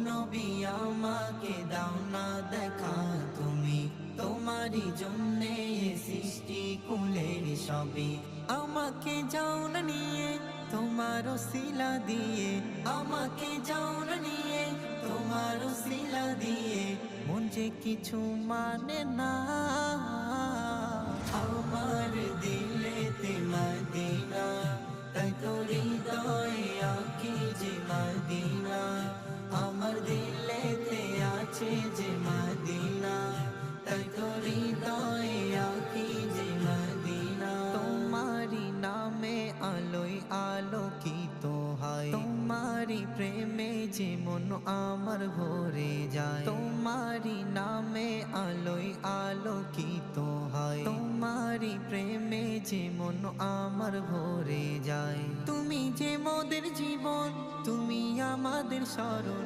নবী আমাকে দাও না দেখা তুমি, তোমারই জন্যে সৃষ্টি কুলের সবই। আমাকে যাও না নিয়ে তোমার শিলা দিয়ে, আমাকে যাও না নিয়ে তোমার শিলা দিয়ে, মন যে কিছু মানে না। আমার দিলেতে মদিনা, তাই তো হৃদয়ে আঁকি যে মদিনা। আমার দিলেতে আছে যে মদিনা, তাই তো হৃদয়ে আঁকি যে মদিনা। তোমারি নামে আলোয় আলোকিত হয়, তোমারি প্রেমে যে মন আমার ভরে যায়। তোমারি নামে আলোয় আলোকিত হয়, তোমারি প্রেমে যে মন আমার ভরে যায়। তুমি যে মোদের জীবন, তুমি আমাদের শরণ।